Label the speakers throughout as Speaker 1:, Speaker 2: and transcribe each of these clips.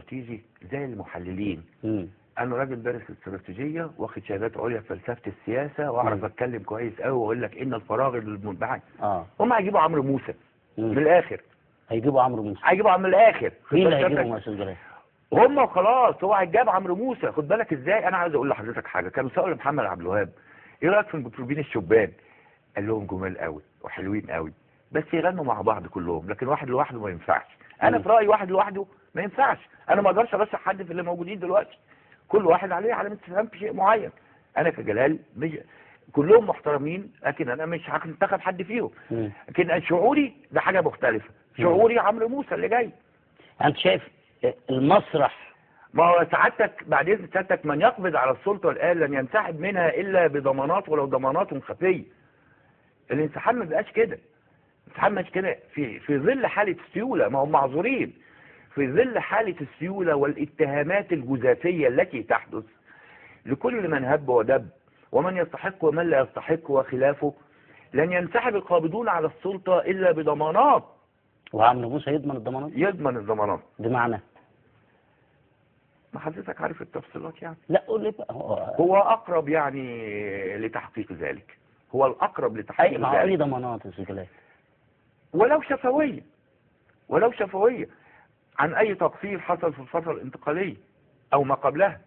Speaker 1: استراتيجي زي المحللين. انا راجل دارس استراتيجيه واخد شهادات عليا في فلسفه السياسه واعرف اتكلم كويس قوي واقول لك ان الفراغ المنبعث. هم هيجيبوا عمرو موسى من الاخر.
Speaker 2: هيجيبوا عمرو موسى.
Speaker 1: هيجيبوا من الاخر.
Speaker 2: مين اللي هيجيبوا يا استاذ جلال؟
Speaker 1: هم خلاص هو هيجاب عمرو موسى. خد بالك ازاي. انا عايز اقول لحضرتك حاجه. كانوا سالوا محمد عبد الوهاب ايه رايك في المطربين الشبان؟ قال لهم جمال قوي وحلوين قوي بس يغنوا مع بعض كلهم، لكن واحد لوحده ما ينفعش. انا في رايي واحد لوحده ما ينفعش. انا ما اقدرش ارشح حد في اللي موجودين دلوقتي. كل واحد عليه علامه استفهام في شيء معين. انا كجلال مش كلهم محترمين، لكن انا مش هنتخب حد فيهم. لكن شعوري ده حاجه مختلفه. شعوري عمرو موسى اللي جاي.
Speaker 2: انت شايف المسرح؟
Speaker 1: ما هو سعادتك بعد اذن سعادتك من يقبض على السلطه الان لن ينسحب منها الا بضمانات ولو ضمانات خفيه. الانسحاب ما بقاش كده. الانسحاب مش كده في ظل حاله السيوله. ما هم معذورين في ظل حاله السيوله والاتهامات الجزافيه التي تحدث لكل من هب ودب ومن يستحق ومن لا يستحق وخلافه. لن ينسحب القابضون على السلطه الا بضمانات.
Speaker 2: وعمرو موسى يضمن الضمانات؟
Speaker 1: يضمن الضمانات.
Speaker 2: بمعنى؟
Speaker 1: ما حضرتك عارف التفصيلات يعني.
Speaker 2: لا قول لي بقى.
Speaker 1: هو اقرب يعني لتحقيق ذلك. هو الاقرب لتحقيق ذلك.
Speaker 2: مع اي ضمانات يا استاذ؟
Speaker 1: ولو شفويه. ولو شفويه عن اي تقصير حصل في الفتره الانتقاليه او ما قبلها.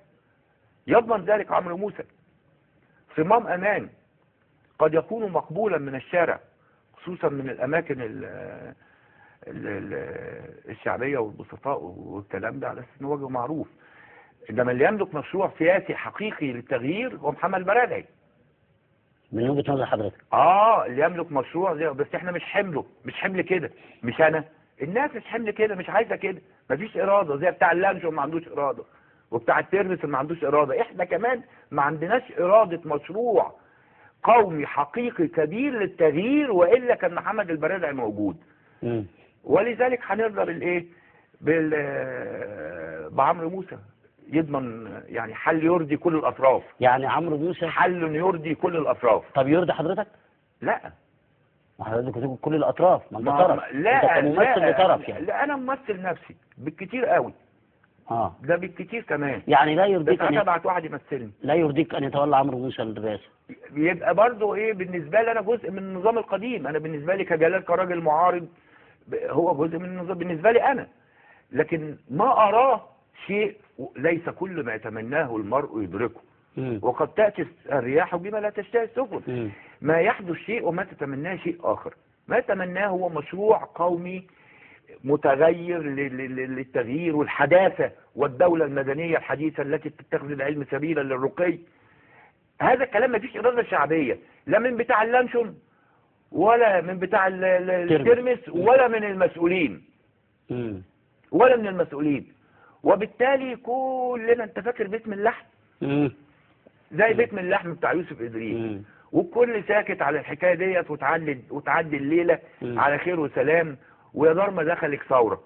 Speaker 1: يضمن ذلك عمرو موسى. صمام امان قد يكون مقبولا من الشارع خصوصا من الاماكن الشعبيه والبسطاء والكلام ده على اساس انه وجه معروف. انما اللي يملك مشروع سياسي حقيقي للتغيير هو محمد البرادعي.
Speaker 2: من وجهه نظر حضرتك؟
Speaker 1: اللي يملك مشروع زي بس احنا مش حمله. مش حمل كده. مش انا. الناس مش حمل كده. مش عايزه كده. مفيش اراده زي بتاع اللانشو ما عندوش اراده وبتاع الترمس ما عندوش اراده. احنا كمان ما عندناش اراده مشروع قومي حقيقي كبير للتغيير والا كان محمد البرادعي موجود. ولذلك هنقدر الايه بعمرو موسى يضمن يعني حل يرضي كل الاطراف.
Speaker 2: يعني عمرو موسى
Speaker 1: حل يرضي كل الاطراف.
Speaker 2: طب يرضي حضرتك؟
Speaker 1: لا.
Speaker 2: ما حضرتك بتقول كل الاطراف. ما انت طرف.
Speaker 1: لا
Speaker 2: انت ممثل لطرف يعني.
Speaker 1: لا انا ممثل نفسي بالكتير قوي. ده بالكتير كمان.
Speaker 2: يعني لا يرضيك
Speaker 1: ان ابعت واحد يمثلني.
Speaker 2: لا يرضيك ان يتولى عمرو موسى الرئاسه؟
Speaker 1: يبقى برضه ايه بالنسبه لي انا جزء من النظام القديم. انا بالنسبه لي كجلال كراجل معارض هو جزء من النظام بالنسبه لي انا. لكن ما اراه شيء ليس كل ما يتمناه المرء يدركه. وقد تاتي الرياح بما لا تشتهي السفن. ما يحدث شيء وما تتمناه شيء اخر. ما يتمناه هو مشروع قومي متغير للتغيير والحداثه والدوله المدنيه الحديثه التي تتخذ العلم سبيلا للرقي. هذا الكلام ما فيش اراده شعبيه لا من بتاع اللانشون ولا من بتاع الترمس ولا من المسؤولين. ولا من المسؤولين. وبالتالي كلنا انت فاكر بيت من اللحم؟ زي بيت من اللحم بتاع يوسف ادريس. والكل ساكت على الحكايه ديت وتعدي الليله على خير وسلام ويا دار ما دخلك ثوره.